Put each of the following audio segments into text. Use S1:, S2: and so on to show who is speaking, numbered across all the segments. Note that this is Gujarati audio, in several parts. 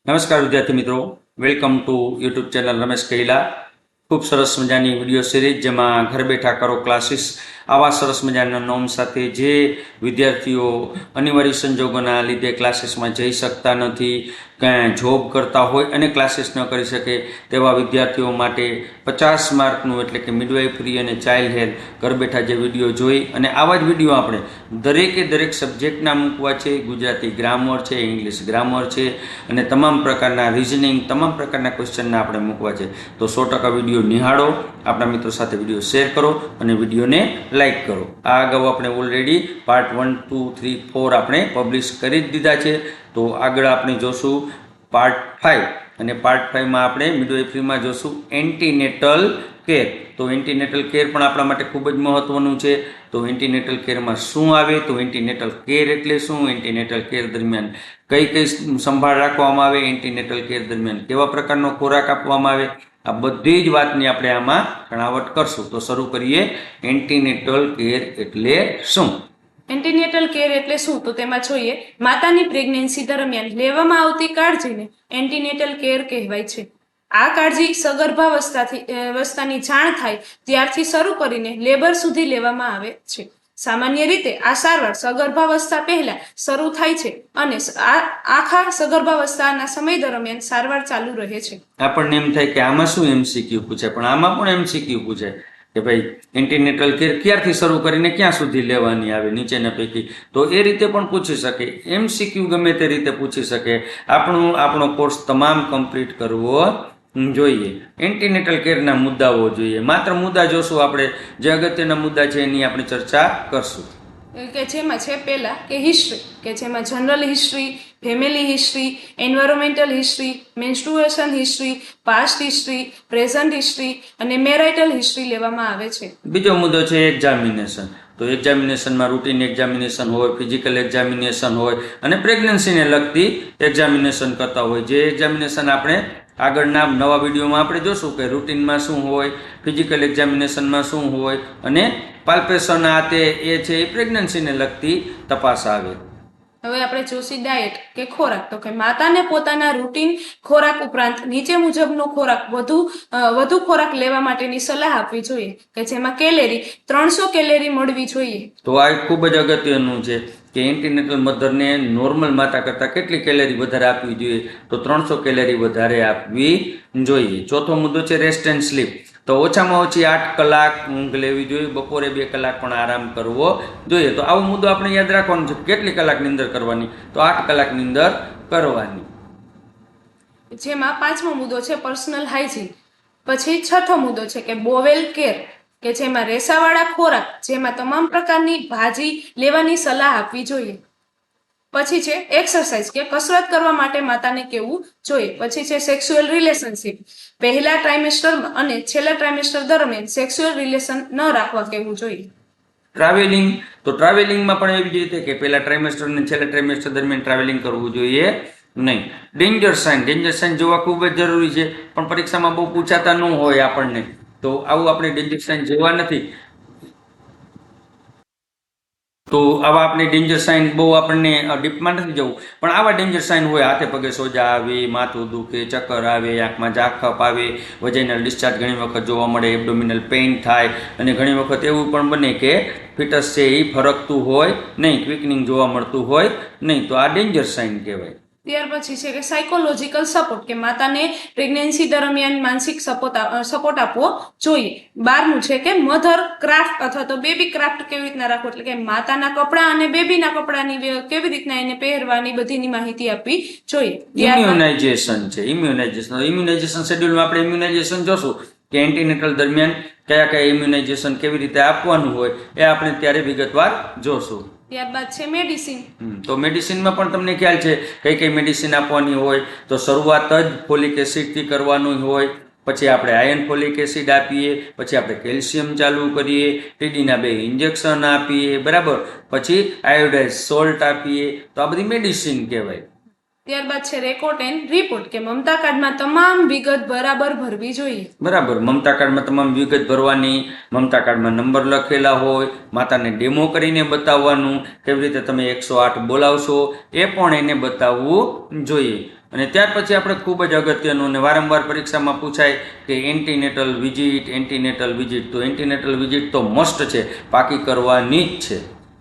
S1: નમસ્કાર વિદ્યાર્થી મિત્રો, welcome to YouTube channel Ramesh Kaila. ખૂબ સરસ મજાની વિડીયો સિરીઝ જેમાં ઘર બેઠા કરો ક્લાસીસ, આવા સરસ મજાના નોમ સાથે જે વિદ્યાર્થીઓ અનિવાર્ય સંજોગોના લીધે ક્લાસીસમાં જઈ શકતા નથી, ક્યાંય જોબ કરતા હોય અને ક્લાસીસ ન કરી શકે તેવા વિદ્યાર્થીઓ માટે 50 માર્કનું એટલે કે મિડવાઇફરી અને ચાઇલ્ડ હેલ્થ ઘર બેઠા જે વિડીયો જોઈ અને આવા જ વિડીયો આપણે દરેકે દરેક સબ્જેક્ટના મૂકવા છે. ગુજરાતી ગ્રામર છે, ઇંગ્લિશ ગ્રામર છે અને તમામ પ્રકારના રિઝનિંગ, તમામ પ્રકારના ક્વેશ્ચનના આપણે મૂકવા છે. તો 100% વિડીયો નિહાળો, આપણા મિત્રો સાથે વિડીયો શેર કરો અને વિડીયોને લાઇક કરો. આ અગાઉ આપણે ઓલરેડી પાર્ટ 1, 2, 3, 4 આપણે પબ્લિશ કરી જ દીધા છે. તો આગળ આપણે જોશું પાર્ટ 5 અને પાર્ટ 5માં આપણે મિડવાઇફરીમાં જોશું એન્ટીનેટલ કેર. તો એન્ટીનેટલ કેર પણ આપણા માટે ખૂબ જ મહત્વનું છે. તો એન્ટીનેટલ કેરમાં શું આવે, તો એન્ટીનેટલ કેર એટલે શું, એન્ટીનેટલ કેર દરમિયાન કઈ કઈ સંભાળ રાખવામાં આવે, એન્ટીનેટલ કેર દરમિયાન કેવા પ્રકારનો ખોરાક આપવામાં આવે, આ બધી જ વાતની આપણે આમાં છણાવટ કરશું. તો શરૂ કરીએ. એન્ટીનેટલ કેર એટલે શું?
S2: એન્ટીનેટલ કેર એટલે શું? તો તેમાં જોઈએ, માતાની પ્રેગ્નન્સી દરમિયાન લેવામાં આવતી કાળજીને એન્ટીનેટલ કેર કહેવાય છે. આ કાળજી સગર્ભાવસ્થાની જાણ થાય ત્યારથી શરૂ કરીને લેબર સુધી લેવામાં આવે છે. સામાન્ય રીતે આ સારવાર સગર્ભાવસ્થા પહેલા શરૂ થાય છે અને આખા સગર્ભાવસ્થાના સમય દરમિયાન સારવાર ચાલુ રહે છે.
S1: આપણને એમ થાય કે આમાં શું એમસીક્યુ પૂછે, પણ આમાં પણ એમસીક્યુ પૂછે કે ભાઈ એન્ટીનેટલ કેર ક્યારથી શરૂ કરીને ક્યાં સુધી લેવાની આવે નીચેના પૈકી. તો એ રીતે પણ પૂછી શકે, એમસીક્યુ ગમે તે રીતે પૂછી શકે. આપણો કોર્સ તમામ કમ્પ્લીટ કરવો જોઈએ. એન્ટીનેટલ કેરના મુદ્દાઓ જોઈએ, માત્ર મુદ્દા જોશું આપણે, જે અગત્યના મુદ્દા છે એની આપણે ચર્ચા કરશું.
S2: કે જેમાં છે પહેલા કે હિસ્ટ્રી, કે જેમાં general history, family history, environmental history, menstruation history, past history, present history અને મેરાઇટલ હિસ્ટ્રી લેવામાં આવે છે.
S1: બીજો મુદ્દો છે એક્ઝામિનેશન. તો એક્ઝામિનેશનમાં રૂટીન એક્ઝામિનેશન હોય, ફિઝિકલ એક્ઝામિનેશન હોય અને પ્રેગ્નન્સીને લગતી એક્ઝામિનેશન કરતા હોય. જે એક્ઝામિનેશન આપણે આગળના નવા વિડીયોમાં આપણે જોશું કે રૂટીનમાં શું હોય, ફિઝિકલ એક્ઝામિનેશનમાં શું હોય અને પાલ્પેશન આ તે એ છે એ પ્રેગ્નન્સીને લગતી તપાસ આવે.
S2: હવે આપણે જોશી ડાયટ કે ખોરાક. તો કે માતાને પોતાના રૂટીન ખોરાક ઉપરાંત નીચે મુજબનો ખોરાક વધુ ખોરાક લેવા માટેની સલાહ આપવી જોઈએ, કે જેમાં કેલેરી 300 કેલેરી મળવી જોઈએ.
S1: તો આ ખૂબ જ અગત્યનું છે કે એન્ટીનેટલ મધરને નોર્મલ માતા કરતાં કેટલી કેલેરી વધારે આપવી જોઈએ, તો 300 કેલેરી વધારે આપવી જોઈએ. ચોથો મુદ્દો છે રેસ્ટ એન્ડ સ્લીપ. તો ઓછામાં ઓછી 8 કલાક ઊંઘ લેવી જોઈએ, બપોરે 2 કલાક પણ આરામ કરવો જોઈએ. તો આવો મુદ્દો આપણે યાદ રાખવાનો છે. કેટલી કલાકની અંદર કરવાની, તો 8 કલાકની અંદર કરવાની.
S2: જેમાં પાંચમો મુદ્દો છે પર્સનલ હાઇજીન. પછી છઠ્ઠો મુદ્દો છે કે બોવેલ કેર, કે જેમાં રેસાવાળા ખોરાક, જેમાં તમામ પ્રકારની ભાજી લેવાની સલાહ આપવી જોઈએ. પછી છે એક્સરસાઇઝ, કે કસરત કરવા માટે માતાને કહેવું જોઈએ. પછી છે સેક્સ્યુઅલ રિલેશનશિપ, પહેલા ટ્રાઇમેસ્ટર અને છેલ્લા ટ્રાઇમેસ્ટર દરમિયાન સેક્સ્યુઅલ રિલેશન ન રાખવા કહેવું જોઈએ.
S1: ટ્રાવેલિંગ, તો ટ્રાવેલિંગમાં પણ એવી જ રીતે કે પહેલા ટ્રાઇમેસ્ટર અને છેલ્લા ટ્રાઇમેસ્ટર દરમિયાન ટ્રાવેલિંગ કરવું જોઈએ નહીં. ડેન્જર સાઇન જોવા ખૂબ જ જરૂરી છે, પણ પરીક્ષામાં બહુ પૂછાતા ન હોય આપણને. તો આવું આપણે ડેન્જર સાઇન જોવા નથી. તો આવા આપણે ડેન્જર સાઇન બહુ આપણને ડીપમાં નથી જવું, પણ આવા ડેન્જર સાઇન હોય, હાથે પગે સોજા આવે, માથું દુખે, ચક્કર આવે, આંખમાં ઝાંખપ આવે, વજાઇનલ ડિસ્ચાર્જ ઘણી વખત જોવા મળે, એબ્ડોમિનલ પેઇન થાય અને ઘણી વખત એવું પણ બને કે ફિટસ છે એ ફરકતું હોય નહીં, ક્વિકનિંગ જોવા મળતું હોય નહીં. તો આ ડેન્જર સાઇન કહેવાય.
S2: ત્યાર પછી છે કે સાયકોલોજીકલ સપોર્ટ, કે માતાને પ્રેગ્નન્સી દરમિયાન માનસિક સપોર્ટ આપવો જોઈએ. 12મું છે કે મધર ક્રાફ્ટ અથવા તો બેબી ક્રાફ્ટ કેવી રીતના રાખવો, એટલે કે માતાના કપડા અને બેબીના કપડાની કેવી રીતના એને પહેરવાની બધીની માહિતી આપવી જોઈએ.
S1: ઇમ્યુનાઇઝેશન છે, ઇમ્યુનાઇઝેશન શેડ્યુલમાં આપણે ઇમ્યુનાઇઝેશન જોશું કે એન્ટીનેટલ દરમિયાન કયા કયા ઇમ્યુનાઇઝેશન કેવી રીતે આપવાનું હોય એ આપણે ત્યારે વિગતવાર જોશું.
S2: ત્યારબાદ છે મેડિસિન.
S1: તો મેડિસિનમાં પણ તમને ખ્યાલ છે કઈ કઈ મેડિસિન આપવાની હોય. તો શરૂઆત જ ફોલિક એસિડથી કરવાનું હોય, પછી આપણે આયર્ન ફોલિક એસિડ આપીએ, પછી આપણે કેલ્શિયમ ચાલુ કરીએ, ટીડીના 2 ઇન્જેક્શન આપીએ, બરાબર, પછી આયોડાઇઝ સોલ્ટ આપીએ. તો આ બધી મેડિસિન કહેવાય.
S2: ત્યારબાદ છે રેકોર્ડ એન્ડ રિપોર્ટ, કે મમતા કાર્ડમાં તમામ વિગત બરાબર ભરવી જોઈએ.
S1: બરાબર, મમતા કાર્ડમાં તમામ વિગત ભરવાની, મમતા કાર્ડમાં નંબર લખેલા હોય, માતાને ડેમો કરીને બતાવવાનું, કેવી રીતે તમે 108 બોલાવશો એ પણ એને બતાવવું જોઈએ. અને ત્યાર પછી આપણે ખૂબ જ અગત્યનું અને વારંવાર પરીક્ષામાં પૂછાય કે એન્ટીનેટલ વિઝિટ. તો એન્ટીનેટલ વિઝિટ તો મસ્ટ છે, પાકી કરવાની જ છે.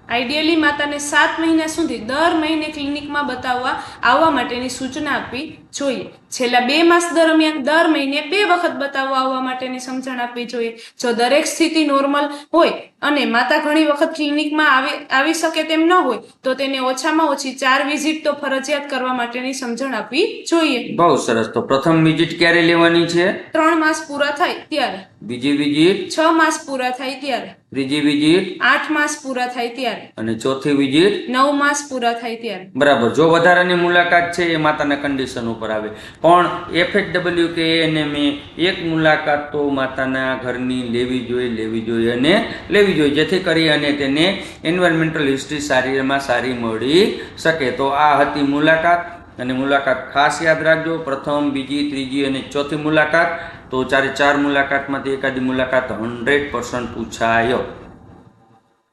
S2: આઈડિયલી માતાને 7 મહિના સુધી દર મહિને ક્લિનિકમાં બતાવવા આવવા માટેની સૂચના આપવી જોઈએ. છેલ્લા 2 માસ દરમિયાન દર મહિને 2 વખત બતાવવા આવવા માટેની સમજણ આપવી જોઈએ. જો દરેક સ્થિતિ નોર્મલ હોય અને માતા ઘણી વખત ક્લિનિકમાં આવી શકે તેમ ન હોય તો તેને ઓછામાં ઓછી 4 વિઝિટ તો ફરજિયાત કરવા માટેની સમજણ આપવી જોઈએ.
S1: બહુ સરસ. તો પ્રથમ વિઝિટ ક્યારે લેવાની છે?
S2: 3 માસ પૂરા થાય ત્યારે.
S1: બીજી વિઝિટ
S2: 6 માસ પૂરા થાય ત્યારે.
S1: ત્રીજી વિઝિટ
S2: 8 માસ પૂરા થાય ત્યારે.
S1: અને ચોથી વિઝિટ
S2: 9 માસ પૂરા થાય ત્યારે.
S1: બરાબર. જો વધારાની મુલાકાત છે એ માતાના કન્ડિશન ઉપર આવે, પણ FHW કે ANMA એક મુલાકાત તો માતાના ઘરની લેવી જોઈએ, જેથી કરી અને તેને એન્વાયરમેન્ટલ હિસ્ટ્રી સારી મળી શકે. તો આ હતી મુલાકાત, અને મુલાકાત ખાસ યાદ રાખજો. પ્રથમ, બીજી, ત્રીજી અને ચોથી મુલાકાત. તો 4 મુલાકાતમાંથી એકાદી મુલાકાત 100% પૂછાયો.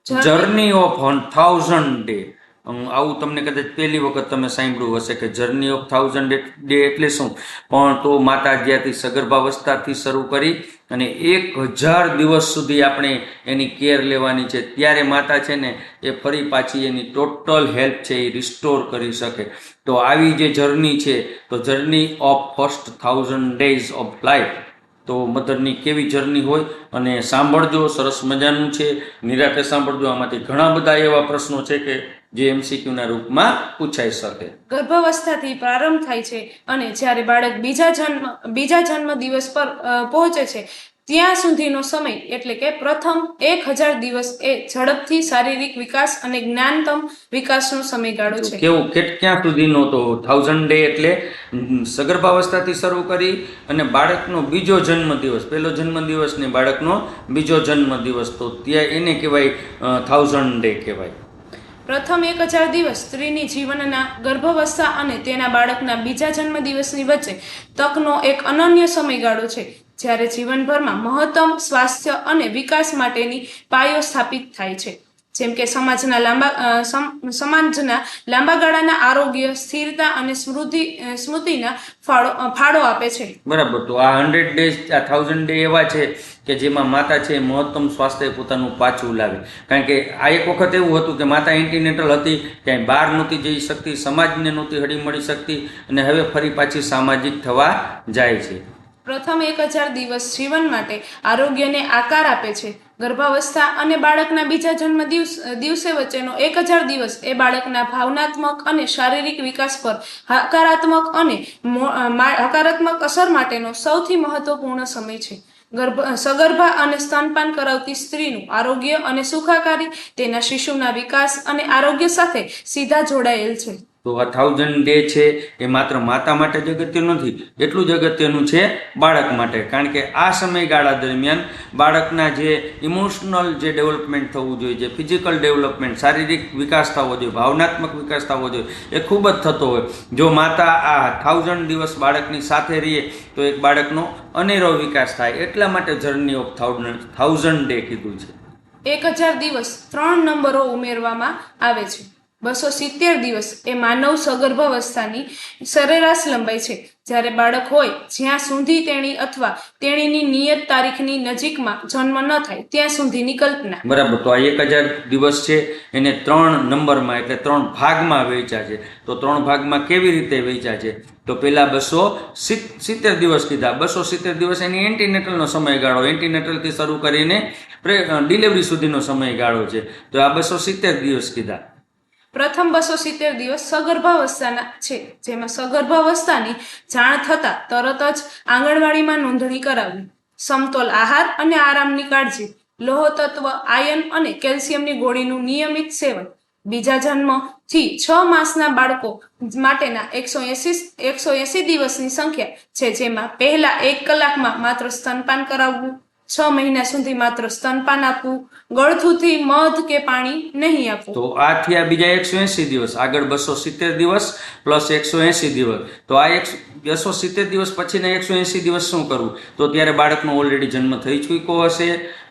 S1: જર્ની ઓફ 1000 ડે, આવું તમને કદાચ પહેલી વખત તમે સાંભળ્યું હશે કે જર્ની ઓફ 1000 ડે એટલે શું, પણ તો માતા જ્યાંથી સગર્ભાવસ્થાથી શરૂ કરી અને 1000 દિવસ સુધી આપણે એની કેર લેવાની છે, ત્યારે માતા છે ને એ ફરી પાછી એની ટોટલ હેલ્થ છે એ રિસ્ટોર કરી શકે. તો આવી જે જર્ની છે, તો journey of first 1000 days of life, તો મધરની કેવી જર્ની હોય અને સાંભળજો, સરસ મજાનું છે, નિરાતે સાંભળજો. આમાંથી ઘણા બધા એવા પ્રશ્નો છે કે જે MCQના રૂપમાં પૂછાઈ શકે.
S2: ગર્ભાવસ્થાથી પ્રારંભ થાય છે અને જ્યારે બાળક બીજા જન્મ દિવસ પર પહોંચે છે ત્યાં સુધીનો સમય એટલે કે પ્રથમ 1000 દિવસ એ ઝડપથી શારીરિક વિકાસ અને જ્ઞાનતમ વિકાસનો સમયગાળો છે.
S1: કેવું ક્યાં સુધીનો? તો 1000 ડે એટલે સગર્ભાવસ્થાથી શરૂ કરી અને બાળકનો બીજો જન્મ દિવસ, પહેલો જન્મ દિવસ ને બાળકનો બીજો જન્મ દિવસ, તો ત્યાં એને કહેવાય 1000 ડે કહેવાય.
S2: પ્રથમ 1000 દિવસ સ્ત્રીની જીવનના ગર્ભાવસ્થા અને તેના બાળકના બીજા જન્મ દિવસની વચ્ચે તકનો એક અનન્ય સમયગાળો છે, જ્યારે જીવનભરમાં મહત્તમ સ્વાસ્થ્ય અને વિકાસ માટેની પાયો સ્થાપિત થાય છે. જેમ કે સમાજના લાંબા ગાળાના આરોગ્ય, સ્થિરતા અને સ્મૃતિના ફાળો આપે છે.
S1: બરાબર. તો આ 100 ડેઝ, આ 1000 ડે એવા છે કે જેમાં માતા છે મહત્તમ સ્વાસ્થ્ય પોતાનું પાછું લાવે. કારણ કે આ એક વખત એવું હતું કે માતા એન્ટીનેટલ હતી, ક્યાંય બહાર નહોતી જઈ શકતી, સમાજને નહોતી હળી મળી શકતી, અને હવે ફરી પાછી સામાજિક થવા જાય છે.
S2: પ્રથમ 1000 દિવસ જીવન માટે આરોગ્યને આકાર આપે છે. ગર્ભાવસ્થા અને બાળકના બીજા જન્મ દિવસે વચ્ચેનો 1000 દિવસ એ બાળકના ભાવનાત્મક અને શારીરિક વિકાસ પર હકારાત્મક અસર માટેનો સૌથી મહત્વપૂર્ણ સમય છે. સગર્ભા અને સ્તનપાન કરાવતી સ્ત્રીનું આરોગ્ય અને સુખાકારી તેના શિશુના વિકાસ અને આરોગ્ય સાથે સીધા જોડાયેલ છે.
S1: તો આ 1000 ડે છે એ માત્ર માતા માટે જ અગત્યનું નથી, એટલું જ અગત્યનું છે બાળક માટે. કારણ કે આ સમયગાળા દરમિયાન બાળકના જે ઇમોશનલ જે ડેવલપમેન્ટ થવું જોઈએ, જે ફિઝિકલ ડેવલપમેન્ટ, શારીરિક વિકાસ થવો જોઈએ, ભાવનાત્મક વિકાસ થવો જોઈએ, એ ખૂબ જ થતો હોય. જો માતા આ 1000 દિવસ બાળકની સાથે રહીએ તો એક બાળકનો અનેરો વિકાસ થાય. એટલા માટે જર્ની ઓફ 1000 ડે કીધું છે.
S2: 1000 દિવસ 3 નંબરો ઉમેરવામાં આવે છે. 270 દિવસ એ માનવ સગર્ભાવસ્થાની સરેરાશ લંબાઈ છે, જ્યારે બાળક હોય જ્યાં સુધી તેણી અથવા તેણીની નિયત તારીખની નજીકમાં જન્મ ન થાય ત્યાં સુધીની કલ્પના.
S1: બરાબર. તો આ 1000 દિવસ છે એને 3 નંબરમાં એટલે 3 ભાગમાં વહેંચ્યા છે. તો 3 ભાગમાં કેવી રીતે વહેંચ્યા છે? તો પેલા 270 દિવસ કીધા. 270 દિવસ એની એન્ટીનેટલનો સમયગાળો, એન્ટીનેટલથી શરૂ કરીને ડિલિવરી સુધીનો સમયગાળો છે. તો આ 270 દિવસ કીધા.
S2: પ્રથમ 270 દિવસ સગર્ભાવસ્થાના છે, જેમાં સગર્ભાવસ્થાની જાણ થતાં તરત જ આંગણવાડીમાં નોંધણી કરાવવી, સમતોલ આહાર અને આરામની કાળજી, લોહ તત્વ, આયર્ન અને કેલ્શિયમની ગોળીનું નિયમિત સેવન, બીજા જન્મથી 6 માસના બાળકો માટેના 180 દિવસની સંખ્યા છે, જેમાં પહેલા 1 કલાકમાં માત્ર સ્તનપાન કરાવવું, 6 મહિના સુધી માત્ર સ્તનપાન આપવું, ગળથુથી મધ કે પાણી નહીં આપવું.
S1: તો આ થયા બીજા 180 દિવસ. આગળ 270 દિવસ પ્લસ 180 દિવસ. તો આ 270 દિવસ પછીના 180 દિવસ શું કરવું? તો ત્યારે બાળકનો ઓલરેડી જન્મ થઈ ચૂક્યો હશે.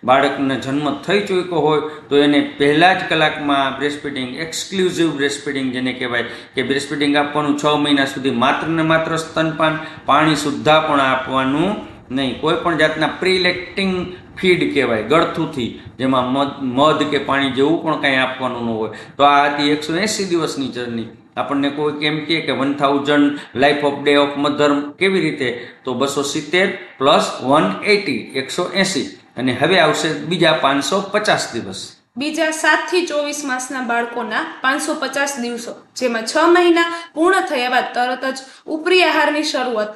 S1: બાળકને જન્મ થઈ ચૂક્યો હોય તો એને પહેલા જ કલાકમાં breast feeding, exclusive breast feeding જેને કહેવાય કે બ્રેસ્ટ ફીડિંગ આપવાનું 6 મહિના સુધી માત્ર ને માત્ર સ્તનપાન, પાણી સુદ્ધા પણ આપવાનું નહીં. કોઈ પણ જાતના પ્રીલેક્ટિંગ ફીડ કહેવાય ગળથુથી, જેમાં મધ કે પાણી જેવું પણ કાંઈ આપવાનું ન હોય. તો આ હતી 180 દિવસની જર્ની. આપણને કોઈ કેમ કહે કે 1000 life of day of mother કેવી રીતે? તો 270 પ્લસ 180 180, અને હવે આવશે બીજા 550 દિવસ.
S2: બીજા 7 થી 24 માસના બાળકોના 550 દિવસો, જેમાં 6 મહિના પૂર્ણ થયા બાદ તરત જ ઉપરી આહારની શરૂઆત.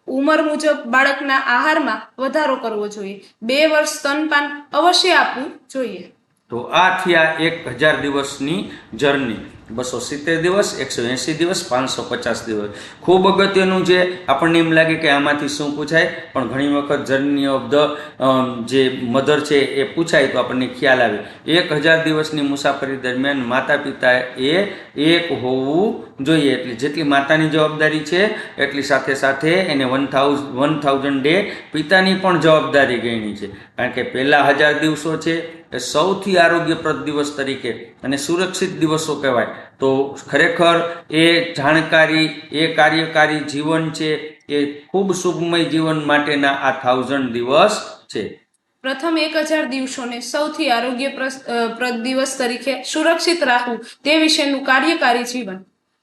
S2: ઉંમર મુજબ બાળકના આહારમાં વધારો કરવો જોઈએ. 2 વર્ષ સ્તનપાન અવશ્ય આપવું જોઈએ.
S1: તો આ થયા 1000 દિવસની જર્ની. 270 દિવસ, 180 દિવસ, 550 દિવસ. ખૂબ અગત્યનું છે. આપણને એમ લાગે કે આમાંથી શું પૂછાય, પણ ઘણી વખત જર્ની ઓફ ધ જે મધર છે એ પૂછાય તો આપણને ખ્યાલ આવે. 1000 દિવસની મુસાફરી દરમિયાન માતા પિતા એ એક હોવું જોઈએ. એટલે જેટલી માતાની જવાબદારી છે એટલી સાથે સાથે એને 1000 ડે પિતાની પણ જવાબદારી ગણી છે. કારણ કે પહેલા 1000 દિવસો છે એ સૌથી આરોગ્યપ્રદ દિવસ તરીકે અને સુરક્ષિત દિવસો કહેવાય. તો ખરેખર એ જાણકારી, એ કાર્યકારી જીવન છે એ ખૂબ શુભમય જીવન માટેના આ 1000 દિવસ છે.
S2: પ્રથમ 1000 દિવસોને સૌથી આરોગ્યપ્રદ દિવસ તરીકે સુરક્ષિત રાખવું તે વિશેનું કાર્યકારી જીવન.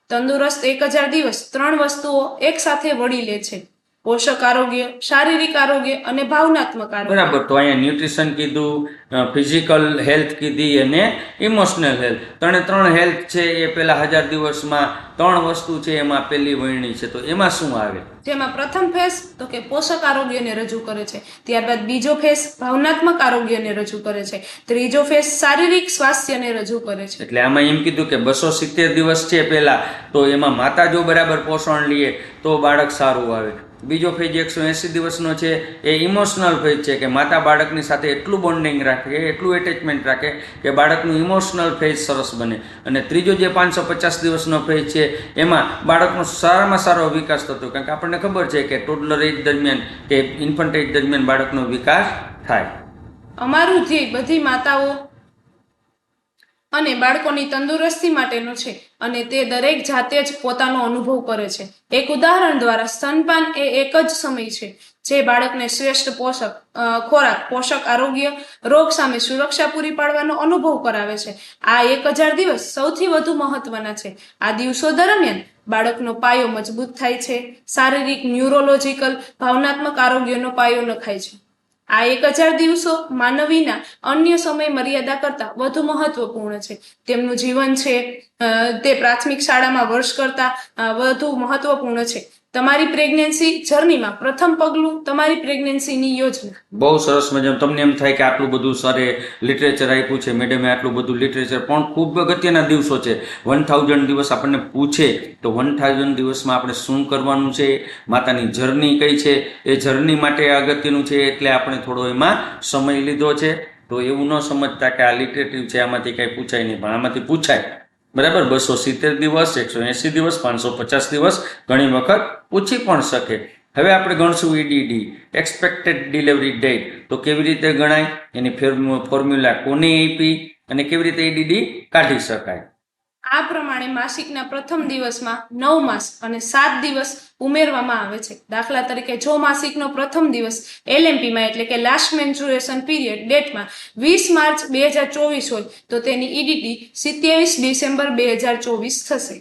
S2: તંદુરસ્ત 1000 દિવસ 3 વસ્તુઓ એક સાથે વળી લે છે: પોષક આરોગ્ય, શારીરિક આરોગ્ય અને ભાવનાત્મક આરોગ્ય.
S1: બરાબર. તો અહીંયા ન્યુટ્રિશન કીધું, ફિઝિકલ હેલ્થ કીધી અને ઇમોશનલ હેલ્થ. ત્રણ હેલ્થ છે એ પેલા 1000 દિવસમાં 3 વસ્તુ છે એમાં પહેલી વરણી છે. તો એમાં શું આવે?
S2: જેમાં પ્રથમ ફેઝ તો કે પોષક આરોગ્યને રજૂ કરે છે. ત્યારબાદ બીજો ફેઝ ભાવનાત્મક આરોગ્યને રજૂ કરે છે. ત્રીજો ફેઝ શારીરિક સ્વાસ્થ્યને રજૂ કરે છે.
S1: એટલે આમાં એમ કીધું કે 270 દિવસ છે પહેલા, તો એમાં માતા જો બરાબર પોષણ લે તો બાળક સારું આવે. બીજો ફેજ 180 દિવસનો છે એ ઇમોશનલ ફેજ છે કે માતા બાળકની સાથે એટલું બોન્ડિંગ રાખે, એટલું એટેચમેન્ટ રાખે કે બાળકનું ઇમોશનલ ફેજ સરસ બને. અને ત્રીજો જે 550 દિવસનો ફેજ છે એમાં બાળકનો સારામાં સારો વિકાસ થતો. કારણ કે આપણને ખબર છે કે ટોડલર એજ દરમિયાન કે ઇન્ફન્ટ એજ દરમિયાન બાળકનો વિકાસ થાય.
S2: અમારું ધ્યેય બધી માતાઓ અને બાળકોની તંદુરસ્તી માટેનો છે, અને તે દરેક જાતે જ પોતાનો અનુભવ કરે છે. એક ઉદાહરણ દ્વારા, સ્તનપાન એ એક જ સમય છે જે બાળકને શ્રેષ્ઠ ખોરાક, પોષક આરોગ્ય, રોગ સામે સુરક્ષા પૂરી પાડવાનો અનુભવ કરાવે છે. આ 1000 દિવસ સૌથી વધુ મહત્વના છે. આ દિવસો દરમિયાન બાળકનો પાયો મજબૂત થાય છે. શારીરિક, ન્યુરોલોજીકલ, ભાવનાત્મક આરોગ્યનો પાયો નખાય છે. આ 1000 દિવસો માનવીના અન્ય સમય મર્યાદા કરતા વધુ મહત્વપૂર્ણ છે. તેમનું જીવન છે તે પ્રાથમિક શાળામાં વર્ષ કરતા વધુ મહત્વપૂર્ણ છે. તમારી પ્રેગ્નન્સી જર્નીમાં પ્રથમ પગલું તમારી પ્રેગ્નન્સીની યોજના.
S1: બહુ સરસ મજાનું. તમને એમ થાય કે આટલું બધું સરે લિટરેચર આપ્યું છે, મેડમે આટલું બધું લિટરેચર, પણ ખૂબ અગત્યના દિવસો છે. 1000 દિવસ આપણને પૂછે તો 1000 દિવસમાં આપણે શું કરવાનું છે, માતાની જર્ની કઈ છે, એ જર્ની માટે અગત્યનું છે. એટલે આપણે થોડો એમાં સમય લીધો છે. તો એવું ન સમજતા કે આ લિટરેટિવ છે આમાંથી કંઈ પૂછાય નહીં, પણ આમાંથી પૂછાય. બરાબર. 270 દિવસ, 180 દિવસ, 550 દિવસ ઘણી વખત પૂછી પણ શકે. હવે આપણે ગણશું EDD, એક્સપેક્ટેડ ડિલિવરી ડેટ. તો કેવી રીતે ગણાય, એની ફોર્મ્યુલા કોને આપી અને કેવી રીતે EDD કાઢી શકાય.
S2: આ પ્રમાણે માસિકના પ્રથમ દિવસમાં 9 માસ અને 7 દિવસ ઉમેરવામાં આવે છે. દાખલા તરીકે, જો માસિકનો પ્રથમ દિવસ LMP માં એટલે કે લાસ્ટ મેન્સ્ટ્રુએશન પીરિયડ ડેટમાં 20 માર્ચ 2024 હોય તો તેની EDD 27 ડિસેમ્બર 2024 થશે.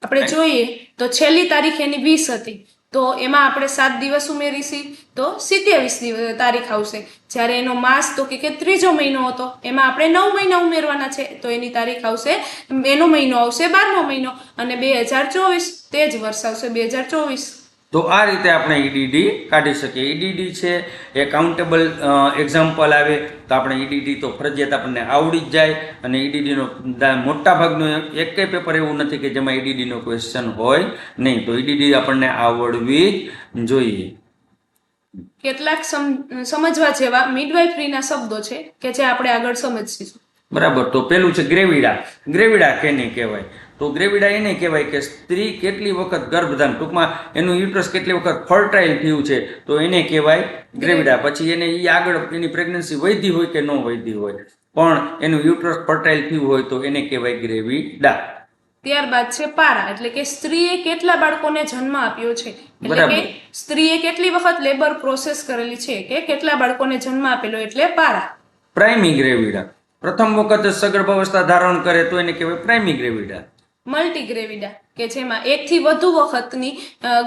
S2: આપણે જોઈએ તો છેલ્લી તારીખ એની 20 હતી, તો એમાં આપણે 7 દિવસ ઉમેરીશું તો 27 તારીખ આવશે. જ્યારે એનો માસ તો કે ત્રીજો મહિનો હતો, એમાં આપણે 9 મહિના ઉમેરવાના છે, તો એની તારીખ આવશે, એનો મહિનો આવશે 12મો મહિનો, અને 2024 તે જ વર્ષ આવશે 2024.
S1: તો આ રીતે આપણે EDD કાઢી શકીએ. EDD છે એ કાઉન્ટેબલ એક્ઝામ્પલ આવે તો આપણે EDD તો ફરજિયાત આપણને આવડી જ જાય. અને EDDનો મોટા ભાગનું એકેય પેપર એવું નથી કે જેમાં EDDનો ક્વેશ્ચન હોય નહીં. તો EDD આપણને આવડવી જ જોઈએ.
S2: કેટલાક સમજવા જેવા મિડવાઇફરીના શબ્દો છે કે જે આપણે આગળ સમજીશું.
S1: બરાબર. તો પેલું છે ગ્રેવિડા. ગ્રેવિડા કેને કહેવાય? તો ગ્રેવિડા એને કહેવાય કે સ્ત્રી કેટલી વખત ગર્ભધાન, ટૂંકમાં એનું યુટ્રસ કેટલી વખત ફર્ટાઇલ થયું છે તો એને કહેવાય ગ્રેવિડા. પછી એને એ આગળ એની પ્રેગ્નન્સી વધી હોય કે ન વધી હોય પણ એનું યુટ્રસ ફર્ટાઇલ થયું હોય તો એને કહેવાય ગ્રેવિડા.
S2: ત્યારબાદ છે પારા, એટલે કે સ્ત્રીએ કેટલા બાળકોને જન્મ આપ્યો છે, એટલે
S1: બરાબર.
S2: કે સ્ત્રીએ કેટલી વખત લેબર પ્રોસેસ કરેલી છે કે કેટલા બાળકોને જન્મ આપેલો, એટલે પારા.
S1: પ્રાઇમી ગ્રેવિડા, પ્રથમ વખત સગર્ભ અવસ્થા ધારણ કરે તો એને કહેવાય પ્રાઇમી ગ્રેવિડા.
S2: મલ્ટીગ્રેવિડા, કે જેમાં એકથી વધુ વખતની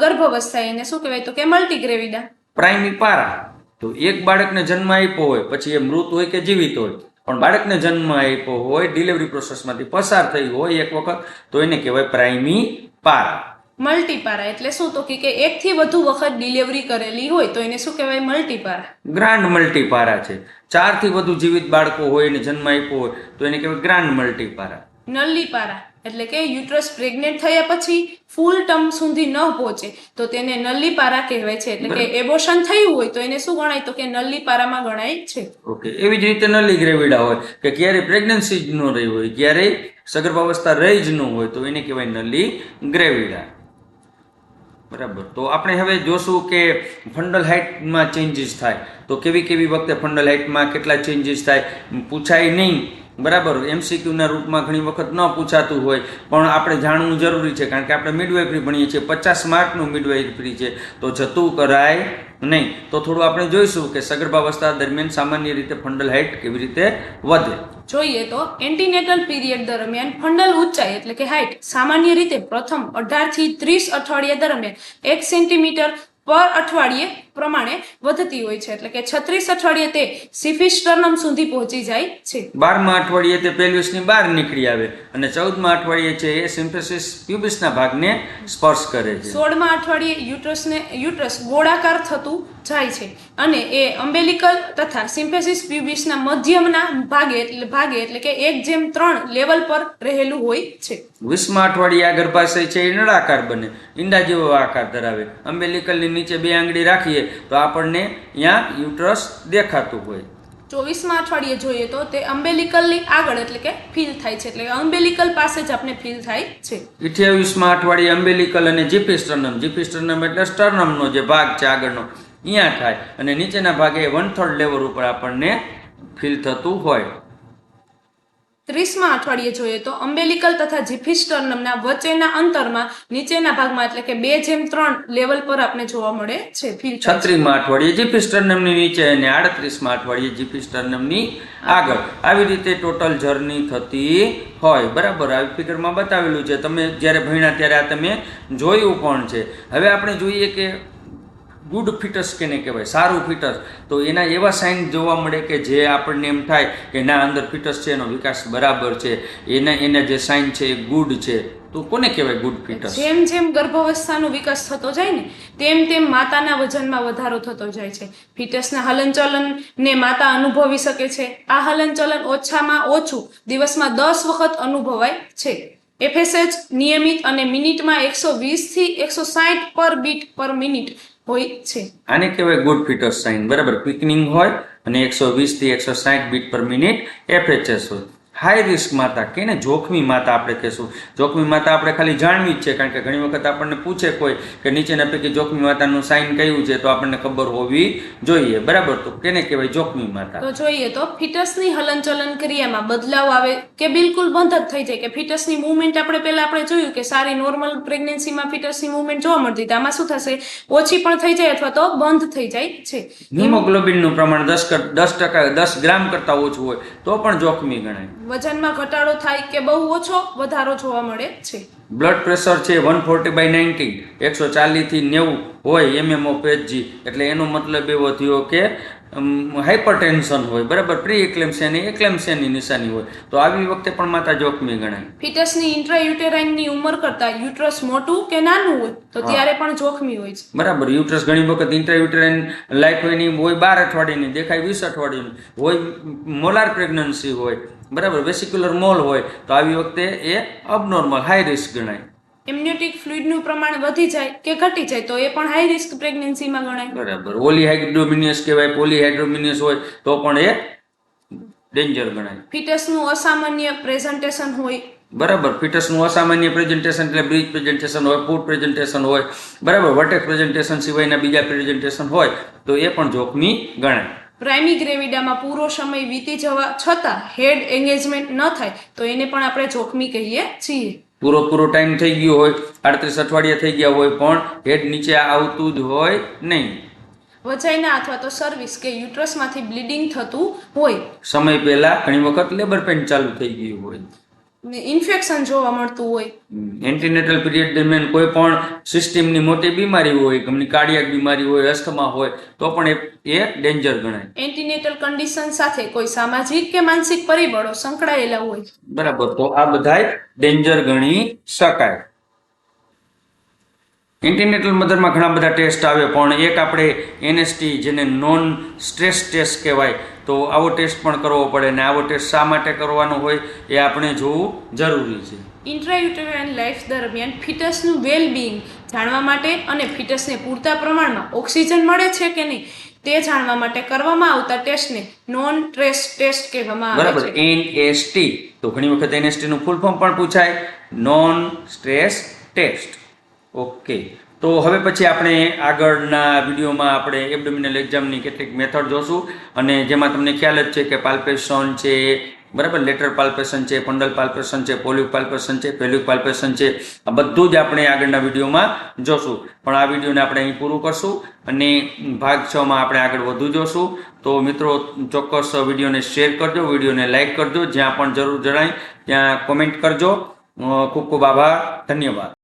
S2: ગર્ભાવસ્થા, એને શું કહેવાય તો કે મલ્ટીગ્રેવિડા.
S1: પ્રાઇમી પારા, તો એક બાળકને જન્મ આપ્યો હોય પછી એ મૃત હોય કે જીવિત હોય પણ બાળકને જન્મ આપ્યો હોય, ડિલિવરી પ્રોસેસમાંથી પસાર થઈ હોય એક વખત તો એને કહેવાય પ્રાઇમી પારા.
S2: મલ્ટીપારા એટલે શું તો કે એકથી વધુ વખત ડિલિવરી કરેલી હોય તો એને શું કહેવાય મલ્ટીપારા.
S1: ગ્રાન્ડ મલ્ટીપારા છે, 4 થી વધુ જીવિત બાળકો હોય એને જન્મ આપ્યો હોય તો એને કહેવાય ગ્રાન્ડ મલ્ટીપારા.
S2: નલ્લીપારા એટલે કે યુટ્રસ પ્રેગ્નેન્ટ થયા પછી ફૂલ ટર્મ સુધી ન પહોંચે તો તેને નલ્લીપારા કહેવાય છે, એટલે કે એબોર્શન થયું હોય તો એને શું ગણાય તો કે નલ્લીપારામાં ગણાય છે.
S1: ઓકે, એવી જ રીતે નલી ગ્રેવિડા હોય કે ક્યારેય પ્રેગ્નન્સી જ ન રહી હોય, ક્યારેય સગર્ભાવસ્થા રહી જ ન હોય તો એને કહેવાય નલી ગ્રેવિડા. બરાબર. તો આપણે હવે જોશું કે ફંડલ હાઇટમાં ચેન્જીસ થાય તો કેવી કેવી વખતે ફંડલ હાઇટમાં કેટલા ચેન્જીસ થાય પૂછાય નહીં. બરાબર, એમસીક્યુના રૂપમાં ઘણી વખત ન પૂછાતું હોય પણ આપણે જાણવું જરૂરી છે કારણ કે આપણે મિડવાઇફરી ભણીએ છીએ, 50 માર્કનું મિડવાઇફરી છે તો જતું કરાય નહીં. તો થોડું આપણે જોઈશું કે સગર્ભાવસ્થા દરમિયાન સામાન્ય રીતે ફંડલ હાઇટ કેવી રીતે વધે.
S2: જોઈએ તો એન્ટીનેટલ પીરિયડ દરમિયાન ફંડલ ઊંચાઈ એટલે કે હાઇટ સામાન્ય રીતે પ્રથમ 18 થી 30 અઠવાડિયા દરમિયાન 1 સેન્ટીમીટર પર અઠવાડિયે પ્રમાણે વધતી હોય છે, એટલે કે 36 અઠવાડિયે તે સિફિસ્ટર્નમ સુધી પહોંચી જાય છે.
S1: 12મા અઠવાડિયે તે પેલ્વિસની બહાર નીકળી આવે અને 14મા અઠવાડિયે છે એ સિમ્ફેસિસ પ્યુબિસના ભાગને સ્પર્શ કરે છે.
S2: 16મા અઠવાડિયે યુટ્રસ ગોળાકાર થતું જાય છે અને એ અમ્બેલિકલ તથા સિમ્ફેસિસ પ્યુબિસના મધ્યમના ભાગે એટલે કે 1:3 લેવલ પર રહેલું હોય છે.
S1: 20મા અઠવાડિયે આ ગર્ભાશય છે એ નળાકાર બને, ઈંડા જેવો આકાર ધરાવે. અમ્બેલિકલની નીચે 2 આંગળી રાખીએ તો આપણને ત્યાં યુટ્રસ દેખાતું હોય.
S2: 24મા અઠવાડિયે જોઈએ તો તે અમ્બેલિકલની આગળ એટલે કે ફીલ થાય છે, એટલે કે અમ્બેલિકલ પાસે જ આપણે ફીલ થાય છે.
S1: 28મા અઠવાડિયે અમ્બેલિકલ અને જીફિસ્ટર્નમ એટલે સ્ટર્નમનો જે ભાગ છે આગળનો અહીંયા થાય અને નીચેના ભાગે 1/3 લેવલ ઉપર આપણને ફીલ થતું હોય.
S2: 30મા અઠવાડિયે જોઈએ તો અમ્બેલિકલ તથા જીફિસ્ટર્નમના વચ્ચેના અંતરમાં નીચેના ભાગમાં એટલે કે 2:3 લેવલ પર આપણે જોવા મળે છે ફીલ થાય છે.
S1: 36મા અઠવાડિયે જીફિસ્ટર્નમની નીચે અને 38મા અઠવાડિયે જીફિસ્ટર્નમની આગળ આવી રીતે ટોટલ જર્ની થતી હોય. બરાબર, આવી ફિગરમાં બતાવેલું છે, તમે જ્યારે ભણ્યા ત્યારે આ તમે જોયું પણ છે. હવે આપણે જોઈએ કે ગુડ ફિટસ કેને કહેવાય, સારું ફિટસ. તો એના એવા સાઇન જોવા મળે કે જે આપણને એમ થાય કે ના અંદર ફિટસ છે, એનો વિકાસ બરાબર છે, એના જે સાઇન છે એ ગુડ છે. તો કોને કહેવાય ગુડ ફિટસ?
S2: જેમ જેમ ગર્ભાવસ્થાનો વિકાસ થતો જાય ને તેમ તેમ માતાના વજનમાં વધારો થતો જાય છે. ફિટસના હલનચલનને માતા અનુભવી શકે છે. આ હલનચલન ઓછામાં ઓછું દિવસમાં 10 વખત અનુભવાય છે. એફએસએચ નિયમિત અને મિનિટમાં 120 થી 160 પર બીટ પર મિનિટ હોય છે.
S1: આને કહેવાય ગુડ ફિટસ સાઇન. બરાબર, ક્વિકનિંગ હોય અને 120 થી 160 બીટ પર મિનિટ એફએચએસ હોય. હાઈ રિસ્ક માતા કેને જોખમી માતા આપણે કહેશું. જોખમી માતા આપણે ખાલી જાણવી જ છે કારણ કે ઘણી વખત આપણને પૂછે કોઈ કે નીચેના પૈકી જોખમી માતાનું સાઇન કયું છે તો આપણને ખબર હોવી જોઈએ. બરાબર, તો કેને કહેવાય જોખમી માતા?
S2: તો જોઈએ તો ફિટસની હલનચલન ક્રિયામાં બદલાવ આવે કે બિલકુલ બંધ જ થઈ જાય કે ફિટસની મૂવમેન્ટ આપણે જોયું કે સારી નોર્મલ પ્રેગ્નન્સીમાં ફિટસની મૂવમેન્ટ જોવા મળતી હતી, આમાં શું થશે ઓછી પણ થઈ જાય અથવા તો બંધ થઈ જાય છે.
S1: હિમોગ્લોબિનનું પ્રમાણ 10 ગ્રામ કરતા ઓછું હોય તો પણ જોખમી ગણાય.
S2: વજનમાં ઘટાડો થાય કે બહુ ઓછો વધારો જોવા મળે છે.
S1: બ્લડ પ્રેશર છે 140/90 140 થી 90 હોય mmHg, એટલે એનો મતલબ એવો થયો કે હાઇપરટેન્શન હોય. બરાબર, પ્રી એક્લેમ્સિયા અને એક્લેમ્સિયાની નિશાની હોય તો આવી વખતે પણ માતા જોખમી ગણાય.
S2: ફિટસની ઇન્ટ્રાયુટેરાઇનની ઉંમર કરતા યુટ્રસ મોટું કે નાનું હોય તો ત્યારે પણ જોખમી હોય છે.
S1: બરાબર, યુટ્રસ ઘણી વખત ઇન્ટ્રાયુટેરાઇન લાઈફ એની હોય 12 અઠવાડિયાની, દેખાય 20 અઠવાડિયાની હોય, મોલાર પ્રેગ્નન્સી હોય, બરાબર, વેસિક્યુલર મોલ હોય તો આવી વખતે એ અબનોર્મલ હાઈ રિસ્ક ગણાય.
S2: એમ્નિયોટિક ફ્લુઇડનું પ્રમાણ વધી જાય કે ઘટી જાય તો એ પણ હાઈ રિસ્ક પ્રેગ્નન્સીમાં ગણાય.
S1: બરાબર, ઓલીહાઇડ્રોમિનિયસ કહેવાય, પોલીહાઇડ્રોમિનિયસ હોય તો પણ એ ડેન્જર ગણાય.
S2: ફિટસનું અસામાન્ય પ્રેઝન્ટેશન હોય
S1: બરાબર. ફિટસનું અસામાન્ય પ્રેઝન્ટેશન એટલે બ્રીજ પ્રેઝન્ટેશન હોય, ફૂડ પ્રેઝન્ટેશન હોય, બરાબર. વર્ટેક્સ પ્રેઝન્ટેશન સિવાયના બીજા પ્રેઝન્ટેશન હોય તો એ પણ જોખમી ગણાય.
S2: પ્રાઇમી ગ્રેવિડામાં પૂરો સમય વીતી જવા છતાં હેડ એંગેજમેન્ટ ન થાય તો એને પણ આપણે જોખમી કહીએ છીએ.
S1: પૂરો ટાઈમ થઈ ગયો હોય, 38 અઠવાડિયા થઈ ગયા હોય, પણ હેડ નીચે આવતું જ હોય નહીં.
S2: વજાઇના અથવા તો સર્વિસ કે યુટ્રસમાંથી બ્લીડિંગ થતું હોય,
S1: સમય પહેલા ઘણી વખત લેબર પેઇન ચાલુ થઈ ગયું હોય,
S2: ઇન્ફેક્શન જોવા મળતું હોય,
S1: એન્ટીનેટલ પીરિયડ દરમિયાન કોઈ પણ સિસ્ટમની મોટી બીમારી હોય, ગમે કાર્ડિયાક બીમારી હોય, અસ્થમા હોય તો પણ એ ડેન્જર ગણાય.
S2: એન્ટીનેટલ કન્ડિશન સાથે કોઈ સામાજિક કે માનસિક પરિબળો સંકળાયેલા હોય,
S1: બરાબર. તો આ બધાય ડેન્જર ગણી શકાય. એન્ટીનેટલ મધરમાં ઘણા બધા ટેસ્ટ આવે, પણ એક આપણે એનએસટી જેને નોન સ્ટ્રેસ ટેસ્ટ કહેવાય, તો આવો ટેસ્ટ પણ કરવો પડે. ને આવો ટેસ્ટ શા માટે કરવાનો હોય એ આપણે જોવું જરૂરી છે.
S2: ઇન્ટ્રાયુટેરાઇન લાઈફ દરમિયાન ફિટસનું વેલ બીઇંગ જાણવા માટે અને ફિટસને પૂરતા પ્રમાણમાં ઓક્સિજન મળે છે કે નહીં તે જાણવા માટે કરવામાં આવતા ટેસ્ટને નોન સ્ટ્રેસ ટેસ્ટ કહેવામાં આવે
S1: બરાબર.
S2: છે.
S1: એનએસટી તો ઘણી વખત એનએસટી નું ફૂલ ફોર્મ પણ પૂછાય, નોન સ્ટ્રેસ ટેસ્ટ. ઓકે. તો હવે પછી આપણે આગળના વિડીયોમાં આપણે એબ્ડોમિનલ એક્ઝામની કેટલીક મેથડ જોશું, અને જેમાં તમને ખ્યાલ જ છે કે પાલ્પેશન છે, બરાબર, લેટરલ પાલ્પેશન છે, ફંડલ પાલ્પેશન છે, પોલ્યુક પાલ્પેશન છે, પેલ્યુક પાલ્પેશન છે, આ બધું જ આપણે આગળના વિડીયોમાં જોશું. પણ આ વિડીયોને આપણે અહીં પૂરું કરશું અને ભાગ 6 માં આપણે આગળ વધુ જોશું. તો મિત્રો ચોક્કસ વિડીયોને શેર કરજો, વિડીયોને લાઈક કરજો, જ્યાં પણ જરૂર જણાય ત્યાં કોમેન્ટ કરજો. ખૂબ ખૂબ આભાર, ધન્યવાદ.